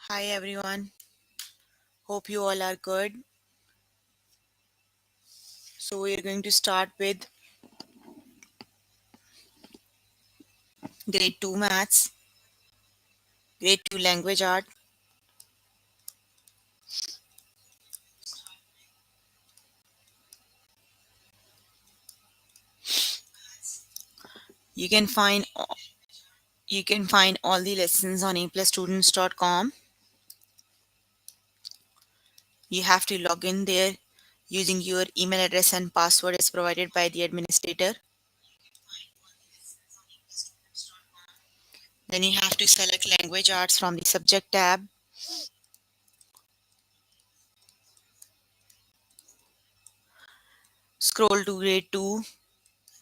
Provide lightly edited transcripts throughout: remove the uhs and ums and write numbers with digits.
Hi everyone, hope you all are good. So, we are going to start with grade 2 maths, grade 2 language art. You can find you can find all the lessons on aplusstudents.com. You have to log in there using your email address and password as provided by the administrator. Then you have to select language arts from the subject tab. Scroll to grade 2,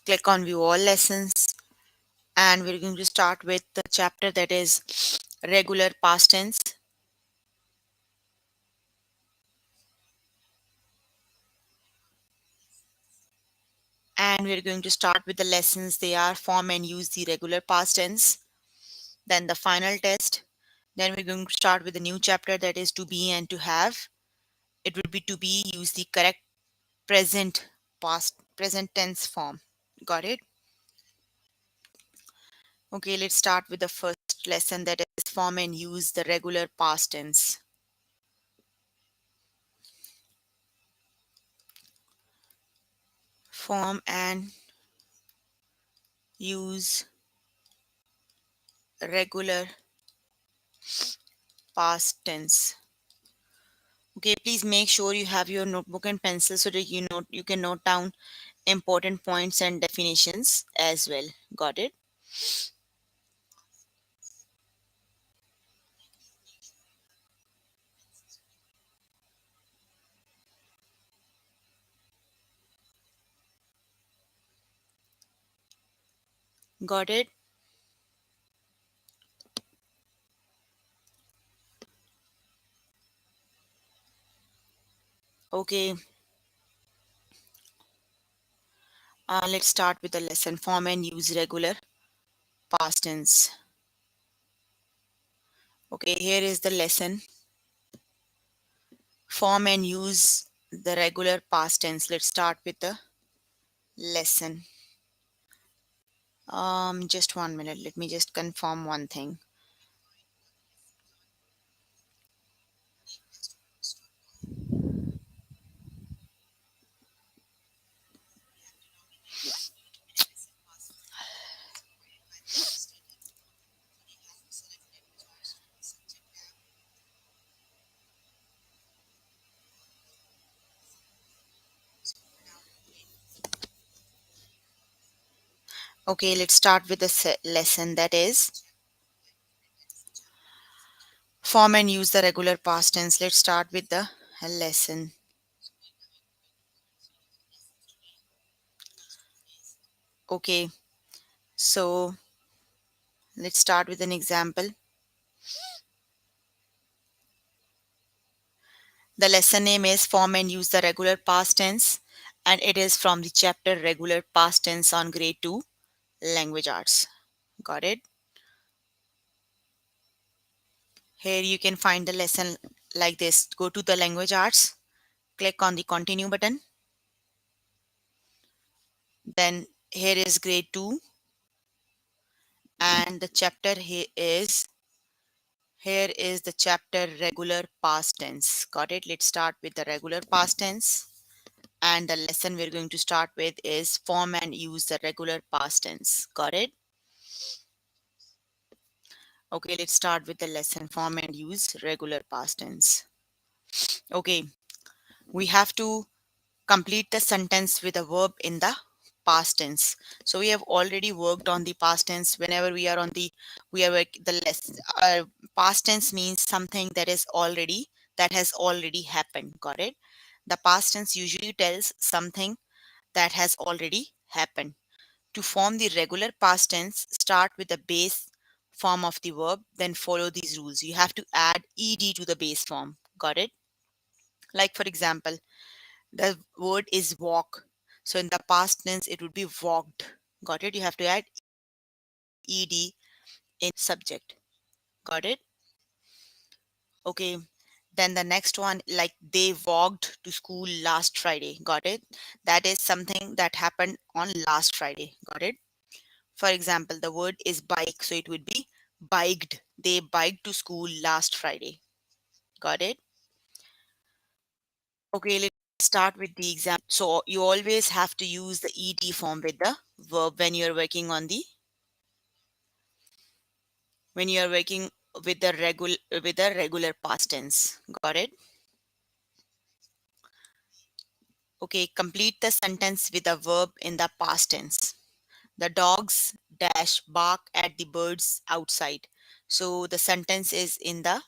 click on view all lessons, and we're going to start with the chapter that is regular past tense. And we're going to start with the lessons. They are form and use the regular past tense, then the final test. Then we're going to start with a new chapter that is to be and to have. It would be to be use the correct present present tense form. Got it? Okay, let's start with the first lesson that is form and use the regular past tense. Form and use regular past tense. Okay, please make sure you have your notebook and pencil so that you can note down important points and definitions as well. Got it? Got it? Okay, let's start with the lesson form and use regular past tense. Okay, here is the lesson form and use the regular past tense. Let's start with the lesson. Just 1 minute. Let me just confirm one thing. Okay, let's start with the lesson that is form and use the regular past tense. Let's start with the lesson. Okay, so let's start with an example. The lesson name is Form and Use the Regular Past Tense, and it is from the chapter Regular Past Tense on Grade 2 Language Arts. Got it? Here you can find the lesson like this. Go to the Language Arts, click on the Continue button. Then here is Grade 2, and the chapter here is the chapter Regular Past Tense. Got it? Let's start with the regular past tense. And the lesson we're going to start with is form and use the regular past tense. Got it? Okay, let's start with the lesson form and use regular past tense. Okay, we have to complete the sentence with a verb in the past tense. So we have already worked on the past tense. Whenever we are on the we are the less past tense means something that has already happened. Got it? The past tense usually tells something that has already happened. To form the regular past tense, start with the base form of the verb, then follow these rules. You have to add ed to the base form. Got it? Like, for example, the word is walk. So in the past tense, it would be walked. Got it? You have to add ed in subject. Got it? Okay. Then the next one, like they walked to school last Friday. Got it? That is something that happened on last Friday. Got it? For example, the word is bike, so it would be biked. They biked to school last Friday. Got it? Okay, let's start with the example. So you always have to use the ed form with the verb when you're working with the regular past tense. Got it? Okay, complete the sentence with a verb in the past tense. The dogs dash bark at the birds outside. So the sentence is in the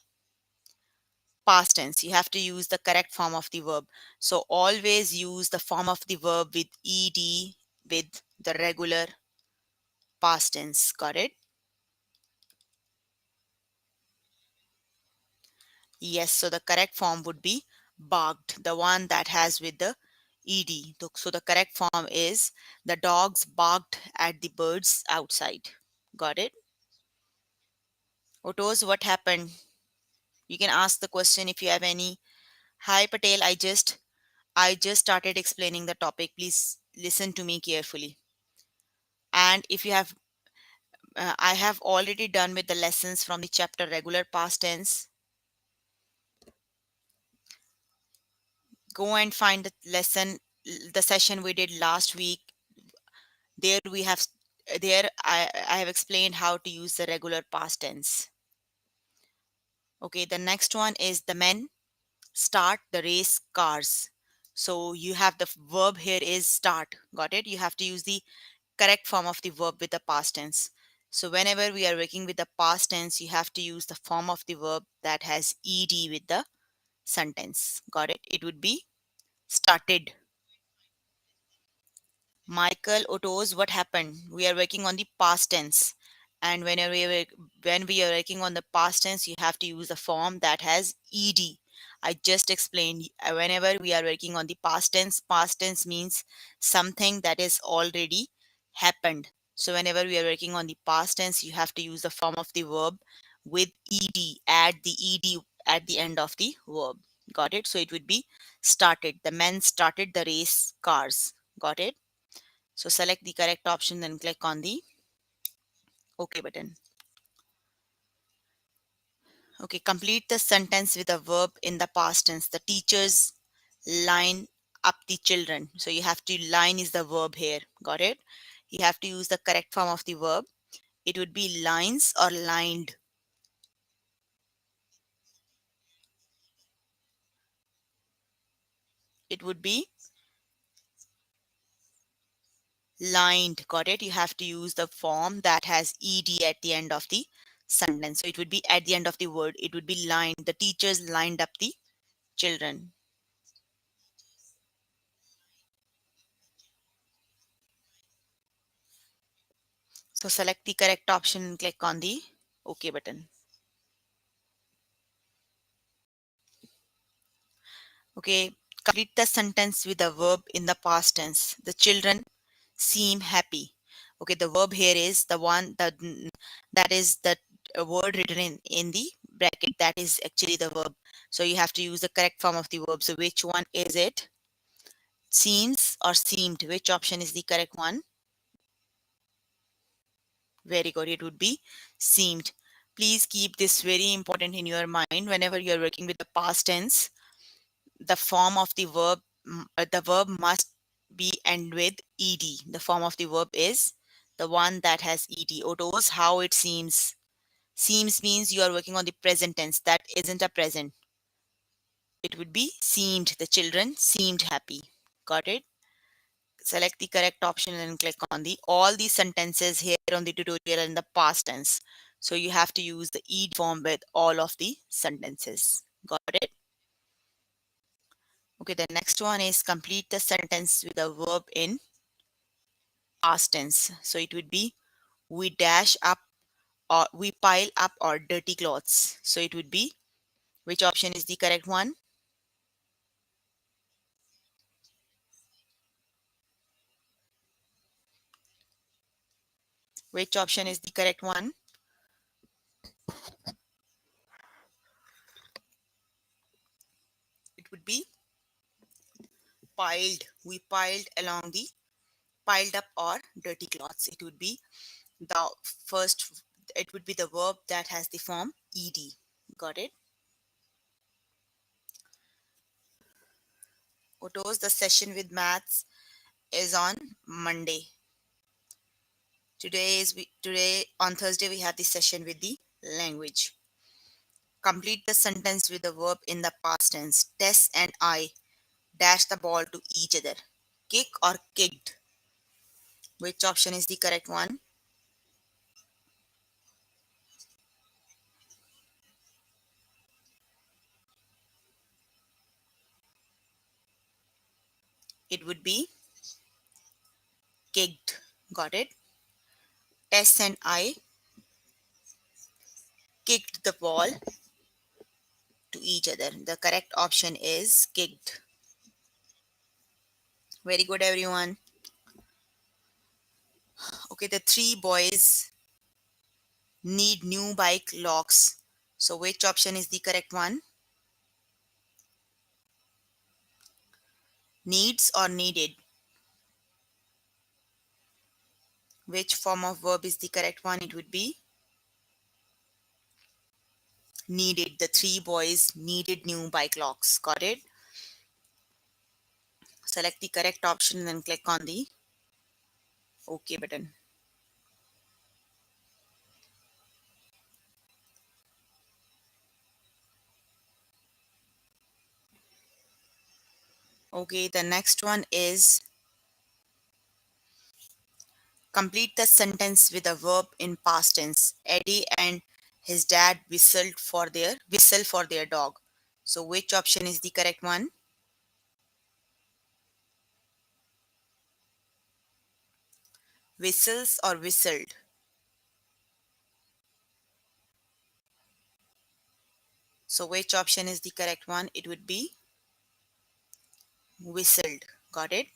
past tense. You have to use the correct form of the verb. So always use the form of the verb with ed with the regular past tense. Got it? Yes, so the correct form would be barked, the one that has with the ed. So the correct form is the dogs barked at the birds outside. Got it? Otos, what happened? You can ask the question if you have any. Hi Patel, I just started explaining the topic. Please listen to me carefully. And if you have I have already done with the lessons from the chapter regular past tense. Go and find the lesson, the session we did last week. There we have there I have explained how to use the regular past tense. Okay, the next one is the men start the race cars. So you have the verb here is start. Got it? You have to use the correct form of the verb with the past tense. So whenever we are working with the past tense, you have to use the form of the verb that has ed with the sentence. Got it? It would be started. Michael Otto's, what happened? We are working on the past tense. And when we are working on the past tense, you have to use a form that has ed. I just explained whenever we are working on the past tense means something that is already happened. So whenever we are working on the past tense, you have to use the form of the verb with ed, add the ed at the end of the verb. Got it? So it would be started. The men started the race cars. Got it? So select the correct option, then click on the OK button. Okay, complete the sentence with a verb in the past tense. The teachers line up the children. So you have to line is the verb here. Got it? You have to use the correct form of the verb. It would be lines or lined. It would be lined. Got it? You have to use the form that has ed at the end of the sentence. So it would be at the end of the word. It would be lined. The teachers lined up the children. So select the correct option and click on the OK button. Okay, complete the sentence with a verb in the past tense. The children seem happy. Okay, the verb here is the one that is the word written in the bracket. That is actually the verb. So you have to use the correct form of the verb. So which one is it? Seems or seemed? Which option is the correct one? Very good. It would be seemed. Please keep this very important in your mind whenever you're working with the past tense. The form of the verb must be end with ed. The form of the verb is the one that has ed. Otos, how it seems. Seems means you are working on the present tense. That isn't a present. It would be seemed. The children seemed happy. Got it? Select the correct option and click on the all these sentences here on the tutorial in the past tense. So you have to use the ed form with all of the sentences. Got it? Okay, the next one is complete the sentence with a verb in past tense. So it would be we dash up or we pile up our dirty clothes. So it would be which option is the correct one? Which option is the correct one? We piled along the piled up or dirty cloths. It would be the first, it would be the verb that has the form ed. Got it? Otos, the session with maths is on Monday. Today on Thursday we have the session with the language. Complete the sentence with the verb in the past tense. Tess and I dash the ball to each other. Kick or kicked? Which option is the correct one? It would be kicked. Got it? Tess and I kicked the ball to each other. The correct option is kicked. Very good, everyone. Okay, the three boys need new bike locks. So, which option is the correct one? Needs or needed? Which form of verb is the correct one? It would be needed. The three boys needed new bike locks. Got it? Select the correct option and then click on the OK button. Okay, the next one is complete the sentence with a verb in past tense. Eddie and his dad whistle for their dog. So which option is the correct one? Whistles or whistled? So which option is the correct one? It would be whistled. Got it?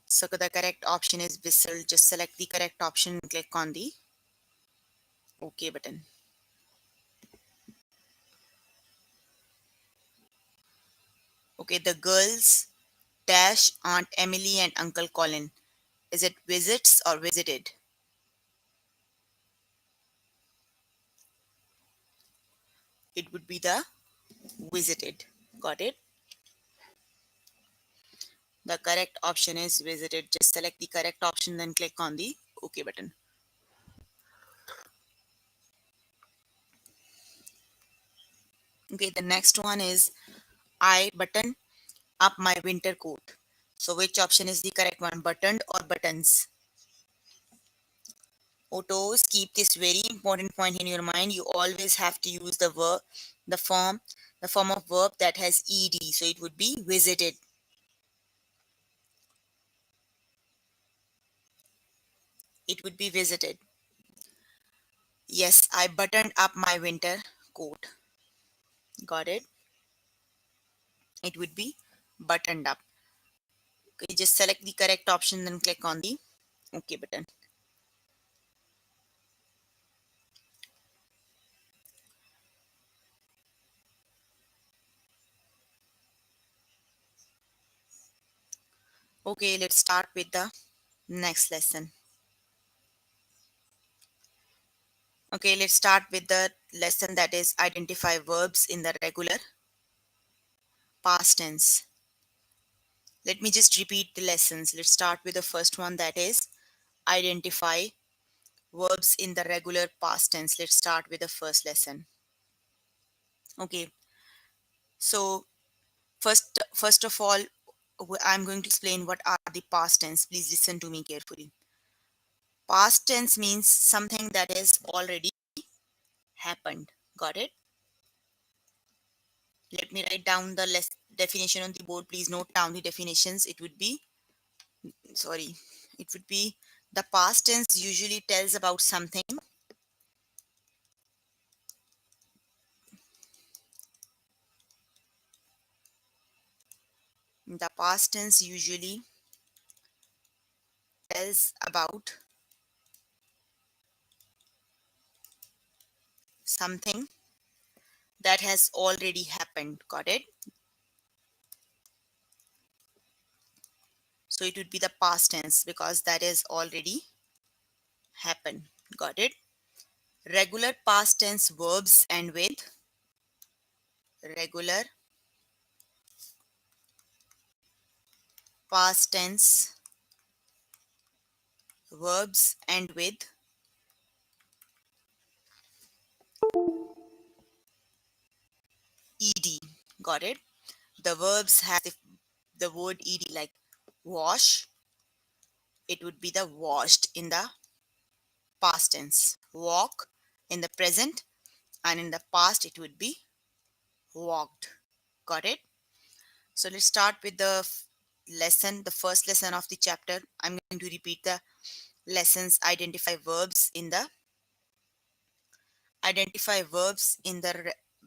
So the correct option is whistled. Just select the correct option and click on the OK button. Okay, the girls dash Aunt Emily and Uncle Colin. Is it visits or visited? It would be the visited. Got it? The correct option is visited. Just select the correct option, then click on the OK button. Okay, the next one is I button up my winter coat. So which option is the correct one? Buttoned or buttons? Autos, keep this very important point in your mind. You always have to use the verb, the form, the form of verb that has ed. So it would be visited. It would be visited. Yes, I buttoned up my winter coat. Got it? It would be buttoned up. Okay, just select the correct option, then click on the OK button. Okay, let's start with the next lesson. Okay, let's start with the lesson that is identify verbs in the regular past tense. Let me just repeat the lessons. Let's start with the first one, that is identify verbs in the regular past tense. Let's start with the first lesson. Okay, so first of all, I'm going to explain what are the past tense. Please listen to me carefully. Past tense means something that is already happened. Got it? Let me write down the definition on the board. Please note down the definitions. It would be, sorry, it would be the past tense usually tells about something. The past tense usually tells about something that has already happened. Got it? So it would be the past tense because that is already happened. Got it? Regular past tense verbs end with regular past tense verbs end with ed. Got it? The verbs have the word ed, like wash, it would be the washed in the past tense. Walk in the present, and in the past it would be walked. Got it? So let's start with the lesson, the first lesson of the chapter. I'm going to repeat the lessons. Identify verbs in the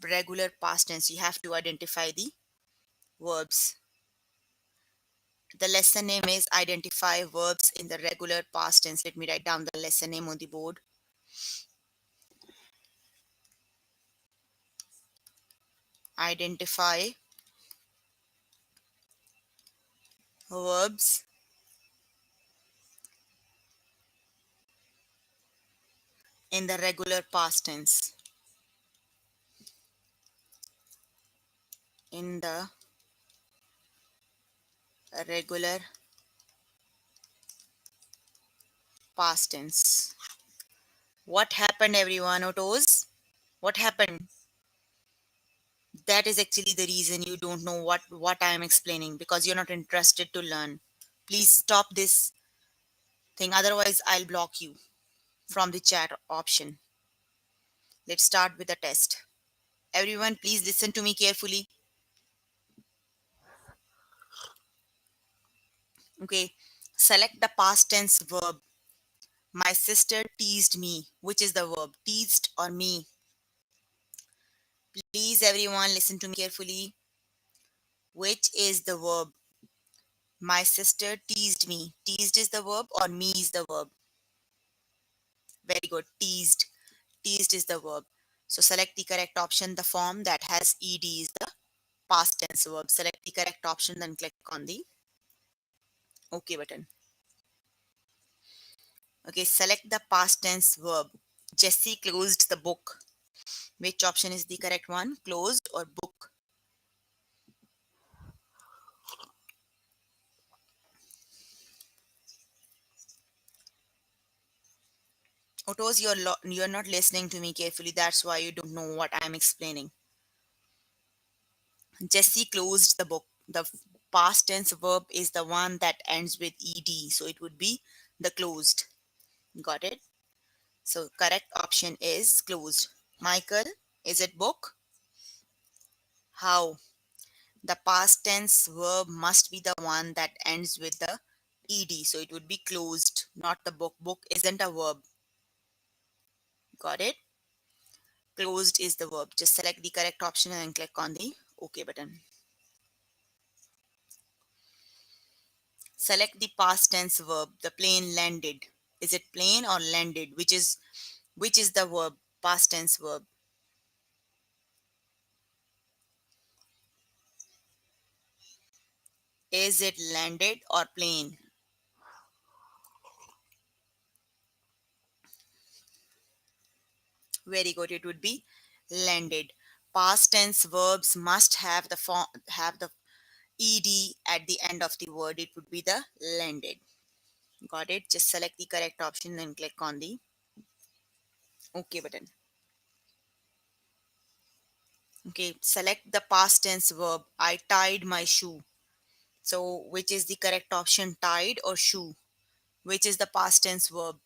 regular past tense. You have to identify the verbs. The lesson name is identify verbs in the regular past tense. Let me write down the lesson name on the board. Identify verbs in the regular past tense. In the regular past tense. What happened, everyone? Otos? What happened? That is actually the reason you don't know what I am explaining, because you're not interested to learn. Please stop this thing, otherwise I'll block you from the chat option. Let's start with the test. Everyone, please listen to me carefully. Okay, select the past tense verb. My sister teased me. Which is the verb? Teased or me? Please, everyone, listen to me carefully. Which is the verb? My sister teased me. Teased is the verb or me is the verb? Very good. Teased. Teased is the verb. So select the correct option. The form that has ed is the past tense verb. Select the correct option, then click on the OK button. Okay, select the past tense verb. Jessie closed the book. Which option is the correct one? Closed or book? Otos, you're not listening to me carefully. That's why you don't know what I'm explaining. Jessie closed the book. The past tense verb is the one that ends with ed, so it would be the closed. Got it? So correct option is closed. Michael, is it book? How? The past tense verb must be the one that ends with the ed, so it would be closed, not the book. Book isn't a verb. Got it? Closed is the verb. Just select the correct option and then click on the OK button. Select the past tense verb. The plane landed. Is it plane or landed? Which is the verb? Past tense verb. Is it landed or plane? Very good. It would be landed. Past tense verbs must have the form, have the ed at the end of the word. It would be the landed. Got it? Just select the correct option and click on the OK button. Okay, select the past tense verb. I tied my shoe. So, which is the correct option? Tied or shoe? Which is the past tense verb?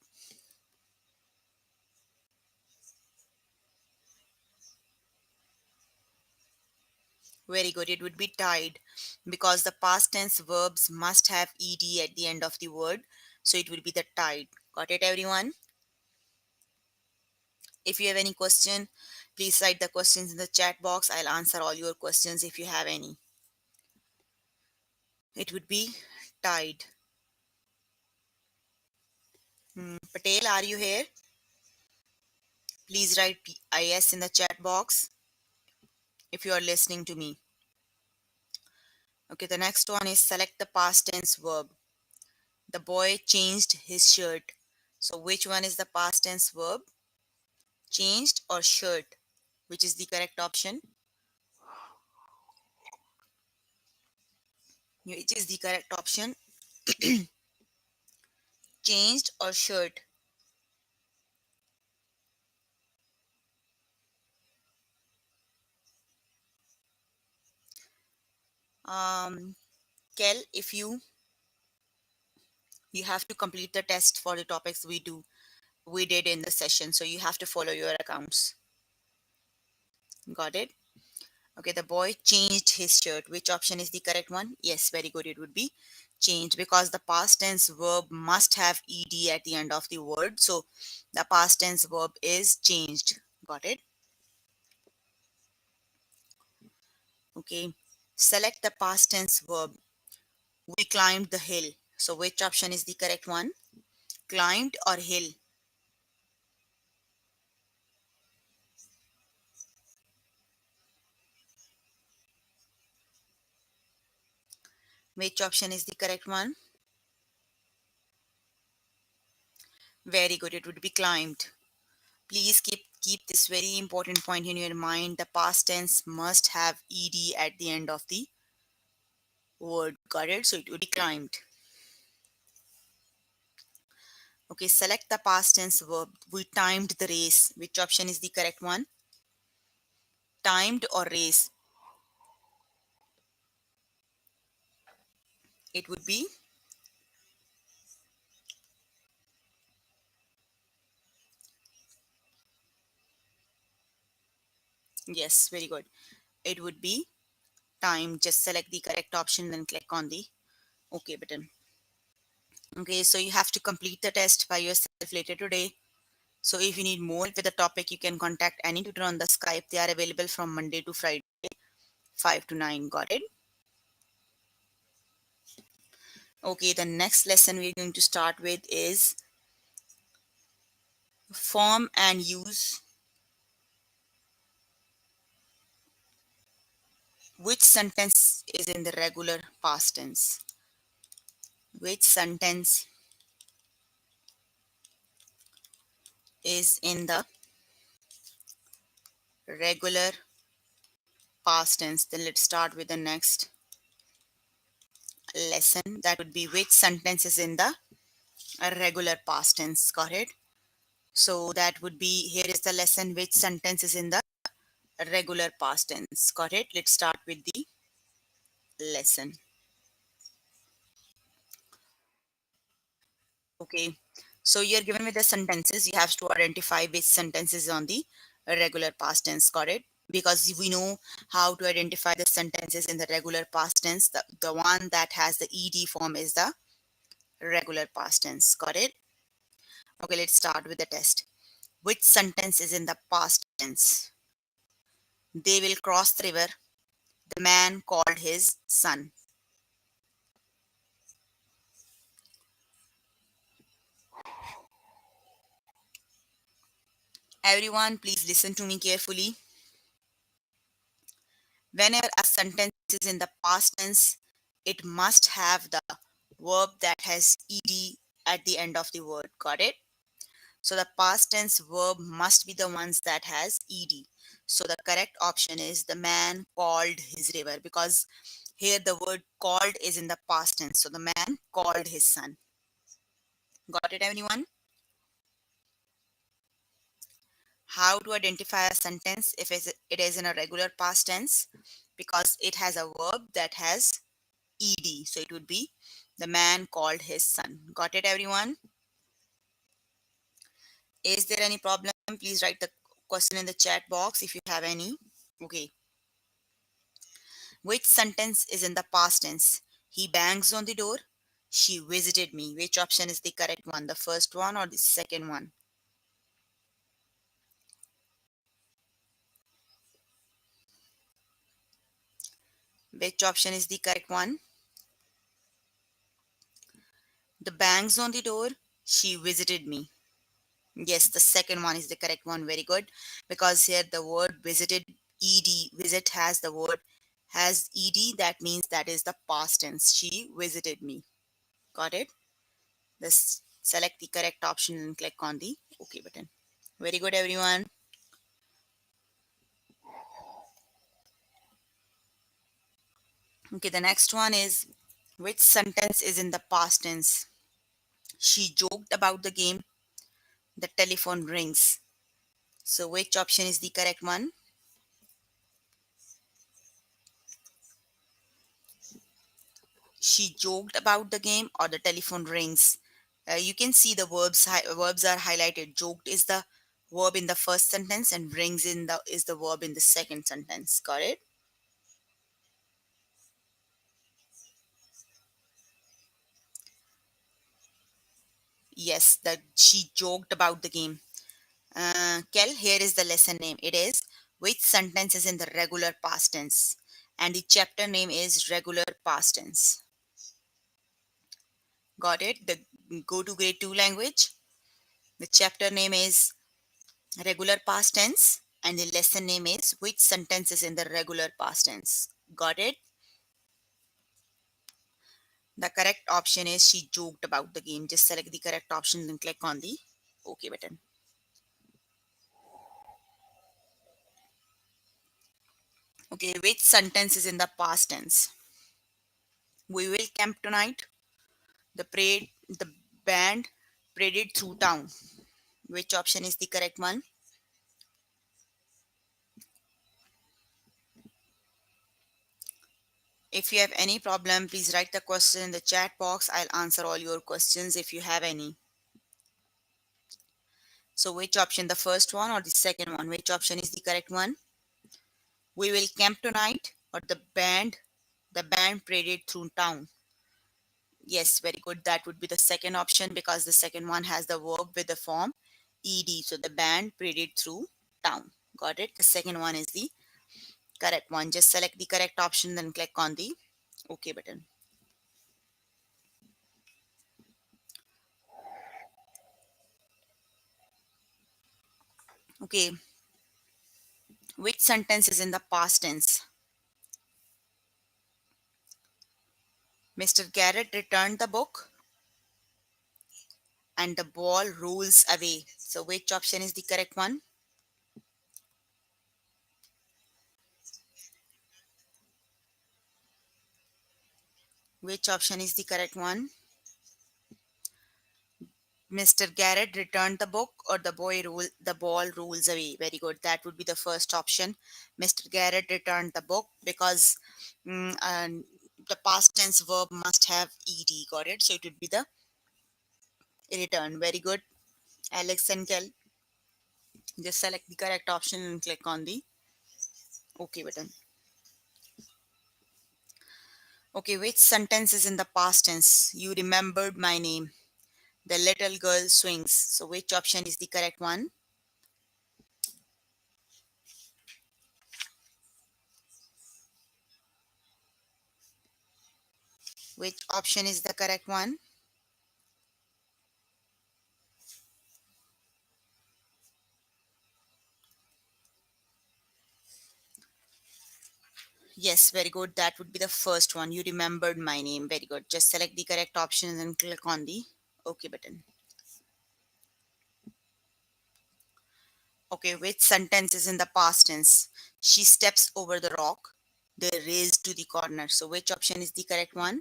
Very good. It would be tied because the past tense verbs must have ed at the end of the word. So, it would be the tied. Got it, everyone? If you have any question, please write the questions in the chat box. I'll answer all your questions if you have any. It would be tied. Patel, are you here? Please write IS in the chat box. if you are listening to me. Okay, the next one is select the past tense verb. The boy changed his shirt. So which one is the past tense verb? Changed or shirt? Which is the correct option? Which is the correct option? Changed or shirt? Um, Kel, if you have to complete the test for the topics we did in the session, so you have to follow your accounts. Got it? Okay, the boy changed his shirt. Which option is the correct one? Yes, very good. It would be changed because the past tense verb must have ed at the end of the word. So the past tense verb is changed. Got it? Okay. Select the past tense verb. We climbed the hill. So which option is the correct one? Climbed or hill? Which option is the correct one? Very good. It would be climbed. Please keep this very important point in your mind. The past tense must have ed at the end of the word. Got it? So it would be climbed. Okay, select the past tense verb. We timed the race. Which option is the correct one? Timed or race? It would be, yes, very good. It would be timed. Just select the correct option, then click on the OK button. Okay, so you have to complete the test by yourself later today. So if you need more with the topic, you can contact any tutor on the Skype. They are available from Monday to Friday, 5 to 9. Got it? Okay, the next lesson we're going to start with is form and use. Which sentence is in the regular past tense? Which sentence is in the regular past tense? Then let's start with the next lesson. That would be which sentence is in the regular past tense. Got it? So that would be, here is the lesson, which sentence is in the regular past tense. Got it? Let's start with the lesson. Okay. So you're given with the sentences. You have to identify which sentences on the regular past tense. Got it? Because we know how to identify the sentences in the regular past tense. The one that has the ed form is the regular past tense. Got it? Okay, let's start with the test. Which sentence is in the past tense? They will cross the river. The man called his son. Everyone, please listen to me carefully. Whenever a sentence is in the past tense, it must have the verb that has ed at the end of the word. Got it? So the past tense verb must be the ones that has ed. So the correct option is the man called his river, because here the word called is in the past tense. So the man called his son. Got it, everyone? How to identify a sentence if it is in a regular past tense? Because it has a verb that has ed. So it would be the man called his son. Got it, everyone? Is there any problem? Please write the question in the chat box if you have any. Okay. Which sentence is in the past tense? He bangs on the door. She visited me. Which option is the correct one? The first one or the second one? Which option is the correct one? The bangs on the door. She visited me. Yes, the second one is the correct one. Very good. Because here the word visited ed. Visit has the word has ed. That means that is the past tense. She visited me. Got it? Let's select the correct option and click on the OK button. Very good, everyone. Okay, the next one is, which sentence is in the past tense? She joked about the game. The telephone rings. So which option is the correct one? She joked about the game or the telephone rings. You can see the verbs are highlighted. Joked is the verb in the first sentence and rings in the is the verb in the second sentence. Got it? Yes, that she joked about the game. Kel, here is the lesson name. It is, which sentence is in the regular past tense? And the chapter name is regular past tense. Got it? The go to grade 2 language. The chapter name is regular past tense and the lesson name is, which sentence is in the regular past tense? Got it? The correct option is, she joked about the game. Just select the correct option and click on the OK button. Okay, which sentence is in the past tense? We will camp tonight. The band paraded through town. Which option is the correct one? If you have any problem, please write the question in the chat box. I'll answer all your questions if you have any. So which option, the first one or the second one? Which option is the correct one? We will camp tonight or the band paraded through town. Yes, very good. That would be the second option because the second one has the verb with the form ed. So the band paraded through town. Got it? The second one is the correct one. Just select the correct option, then click on the OK button. Okay. Which sentence is in the past tense? Mr. Garrett returned the book and the ball rolls away. So which option is the correct one? Which option is the correct one? Mr. Garrett returned the book or the ball rolls away. Very good. That would be the first option. Mr. Garrett returned the book because and the past tense verb must have ed. Got it? So it would be the return. Very good. Alex and Kel, just select the correct option and click on the OK button. Okay, which sentence is in the past tense? You remembered my name. The little girl swings. So which option is the correct one? Which option is the correct one? Yes, very good. That would be the first one. You remembered my name. Very good. Just select the correct option and then click on the OK button. Okay, which sentence is in the past tense? She steps over the rock. They race to the corner. So which option is the correct one?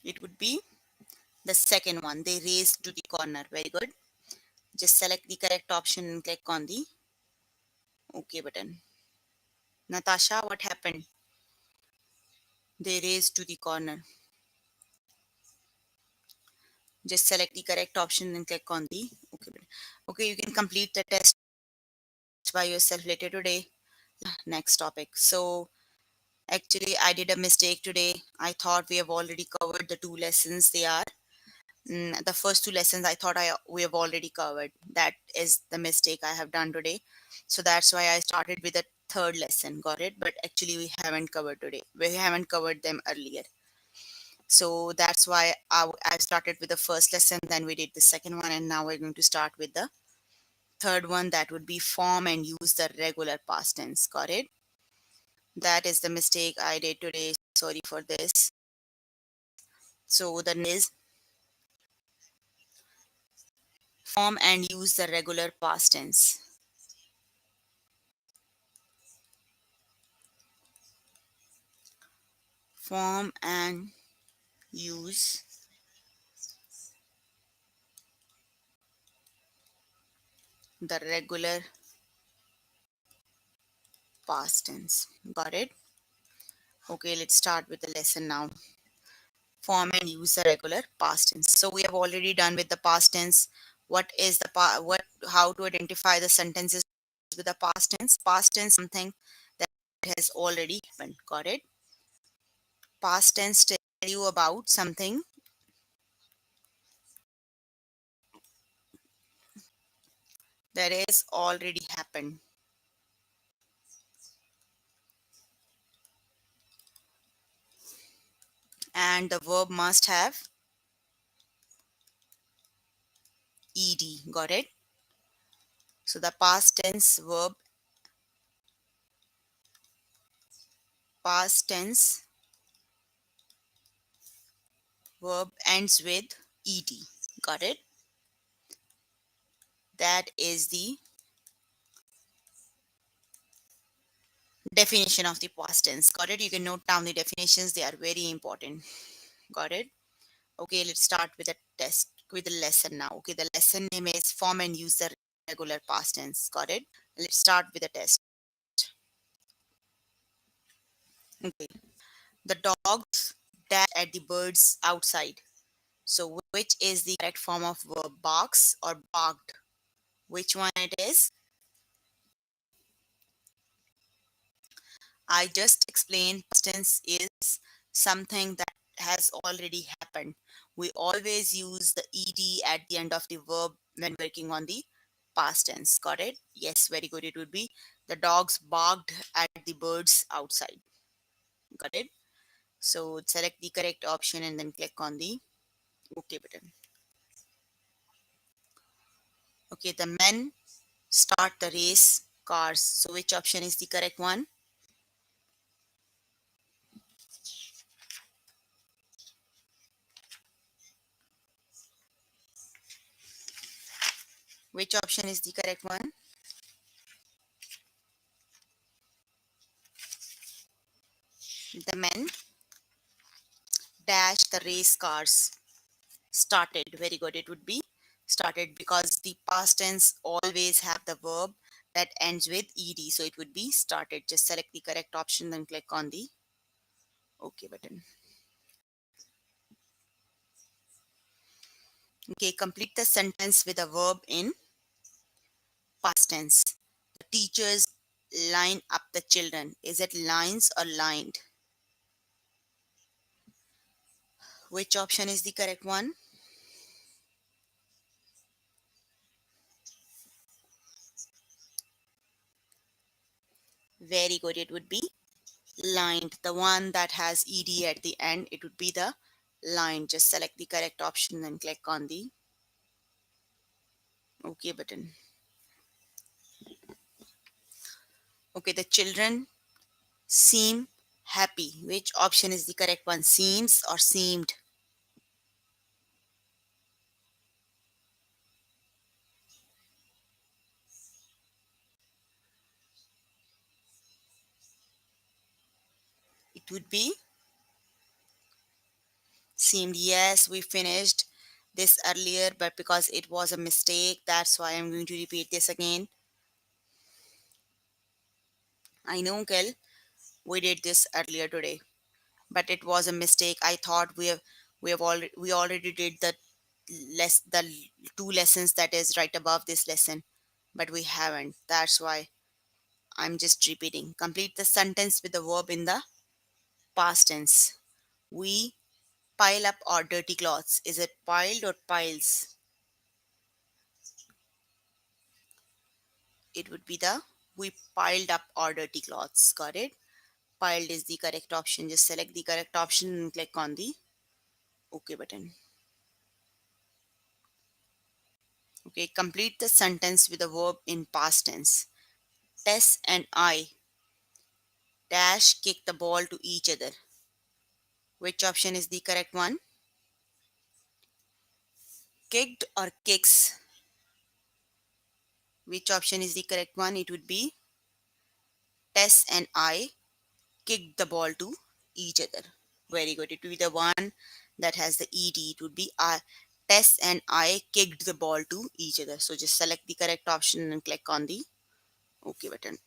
It would be the second one. They race to the corner. Very good. Just select the correct option and click on the OK button. Natasha, what happened? They race to the corner. Just select the correct option and click on the OK button. Okay, you can complete the test by yourself later today. Next topic. So actually I did a mistake today. I thought we have already covered the two lessons. They are the first two lessons I thought we have already covered. That is the mistake I have done today. So that's why I started with the third lesson. Got it? But actually, we haven't covered today. We haven't covered them earlier. So that's why I started with the first lesson, then we did the second one, and now we're going to start with the third one. That would be form and use the regular past tense. Got it? That is the mistake I did today. Sorry for this. So the name is form and use the regular past tense. Form and use the regular past tense. Got it? Okay, let's start with the lesson now. Form and use the regular past tense. So we have already done with the past tense. What is the how to identify the sentences with the past tense? Past tense something that has already happened. Got it? Past tense tell you about something that is already happened. And the verb must have ed. Got it? So the past tense verb ends with ed. Got it? That is the definition of the past tense. Got it? You can note down the definitions, they are very important. Got it? Okay, let's start with the test, with the lesson now. Okay, the lesson name is form and use the regular past tense. Got it? Let's start with the test. Okay, the dogs dash at the birds outside. So which is the correct form of verb, barks or barked? Which one it is? I just explained past tense is something that has already happened. We always use the ed at the end of the verb when working on the past tense. Got it? Yes, very good. It would be the dogs barked at the birds outside. Got it? So select the correct option and then click on the OK button. Okay, the men start the race cars. So which option is the correct one? Which option is the correct one? The men dash the race cars. Started. Very good. It would be started because the past tense always have the verb that ends with ed. So it would be started. Just select the correct option, then click on the OK button. Okay, complete the sentence with a verb in past tense. The teachers line up the children. Is it lines or lined? Which option is the correct one? Very good. It would be lined. The one that has ed at the end, it would be the line. Just select the correct option and click on the OK button. Okay, the children seem happy. Which option is the correct one? Seems or seemed? It would be seemed. Yes, we finished this earlier, but because it was a mistake, that's why I'm going to repeat this again. I know, Kel, we did this earlier today, but it was a mistake. I thought we already did the two lessons that is right above this lesson, but we haven't. That's why I'm just repeating. Complete the sentence with the verb in the past tense. We pile up our dirty clothes. Is it piled or piles? It would be the We piled up our dirty clothes. Got it? Piled is the correct option. Just select the correct option and click on the OK button. Okay, complete the sentence with a verb in past tense. Tess and I dash kick the ball to each other. Which option is the correct one? Kicked or kicks? Which option is the correct one? It would be Tess and I kicked the ball to each other. Very good. It would be the one that has the ed. It would be Tess and I kicked the ball to each other. So just select the correct option and click on the OK button.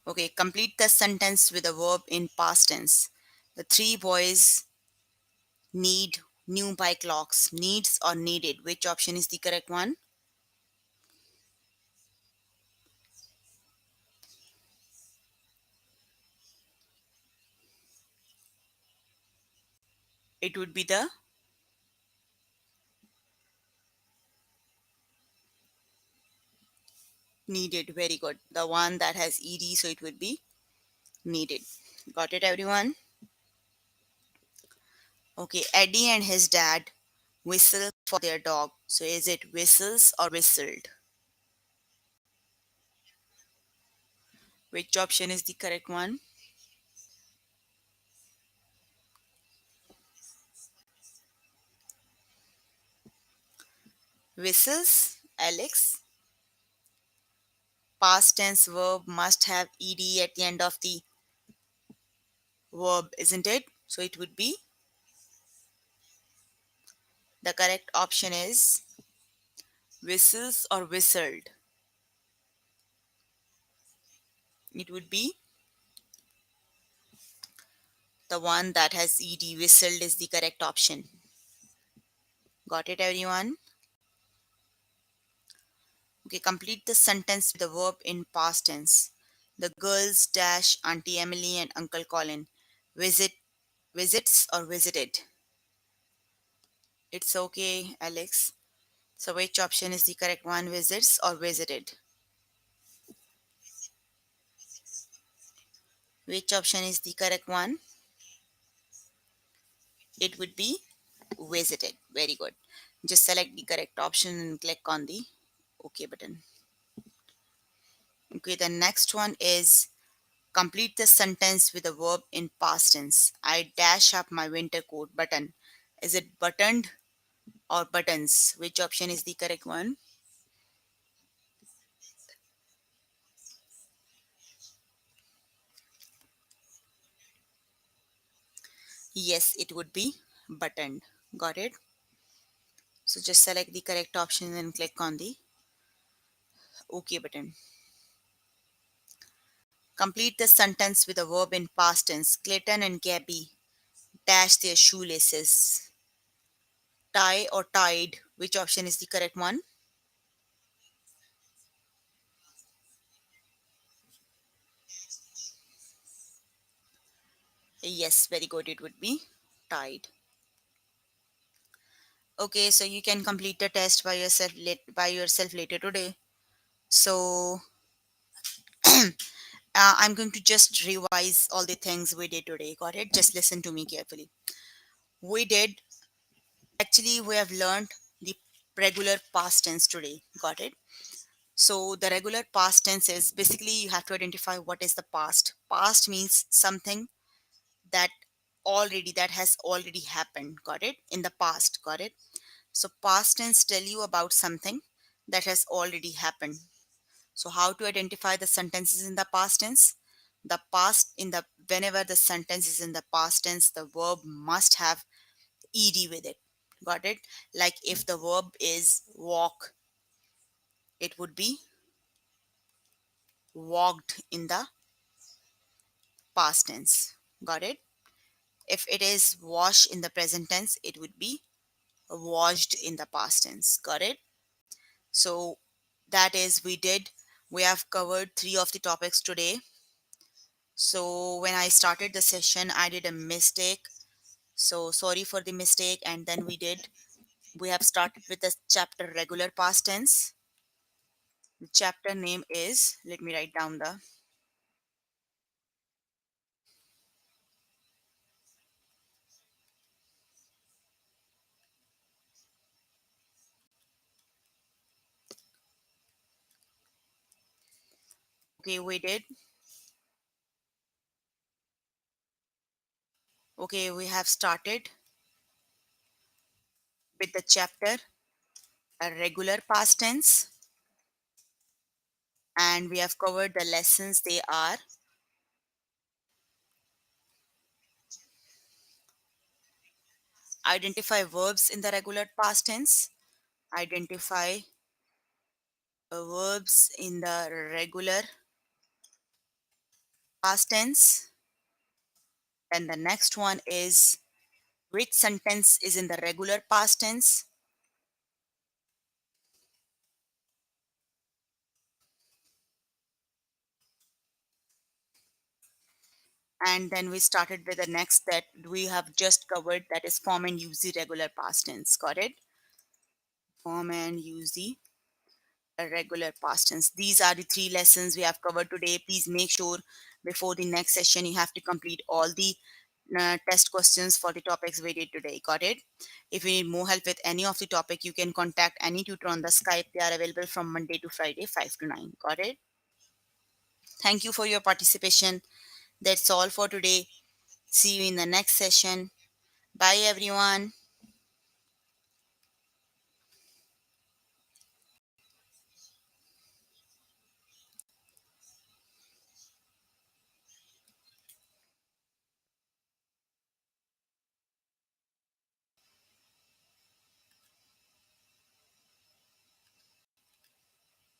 Okay, complete the sentence with a verb in past tense. The three boys need new bike locks. Needs or needed? Which option is the correct one? It would be the needed. Very good. The one that has ed, so it would be needed. Got it, everyone? Okay, Eddie and his dad whistle for their dog. So is it whistles or whistled? Which option is the correct one? Whistles, Alex. Past tense verb must have ed at the end of the verb, isn't it? So it would be the correct option is whistles or whistled. It would be the one that has ed. Whistled is the correct option. Got it, everyone? Okay, complete the sentence with the verb in past tense. The girls dash Auntie Emily and Uncle Colin. Visit, visits or visited. It's okay, Alex. So which option is the correct one? Visits or visited? Which option is the correct one? It would be visited. Very good. Just select the correct option and click on the OK button. Okay, the next one is complete the sentence with a verb in past tense. I dash up my winter coat button. Is it buttoned or buttons? Which option is the correct one? Yes, it would be buttoned. Got it? So just select the correct option and click on the OK button. Complete the sentence with a verb in past tense. Clayton and Gabby dash their shoelaces. Tie or tied? Which option is the correct one? Yes, very good. It would be tied. Okay, so you can complete the test by yourself later today. So I'm going to just revise all the things we did today. Got it? Just listen to me carefully. We did actually we have learned the regular past tense today. Got it? So the regular past tense is basically you have to identify what is the past. Past means something that that has already happened. Got it? In the past. Got it? So past tense tell you about something that has already happened. So how to identify the sentences in the past tense? The past in the whenever the sentence is in the past tense, the verb must have ed with it. Got it? Like if the verb is walk, it would be walked in the past tense. Got it? If it is wash in the present tense, it would be washed in the past tense. Got it? So that is we have covered three of the topics today. So when I started the session, I did a mistake. So sorry for the mistake. And then we have started with the chapter regular past tense. The chapter name is, let me write down the, okay, we did. Okay, we have started with the chapter a regular past tense, and we have covered the lessons. They are identify verbs in the regular past tense, identify verbs in the regular past tense. Then the next one is which sentence is in the regular past tense. And then we started with the next that we have just covered, that is form and use the regular past tense. Got it? Form and use the regular past tense. These are the three lessons we have covered today. Please make sure before the next session you have to complete all the test questions for the topics we did today. Got it? If you need more help with any of the topic, you can contact any tutor on the Skype. They are available from Monday to Friday, 5 to 9. Got it? Thank you for your participation. That's all for today. See you in the next session. Bye, everyone.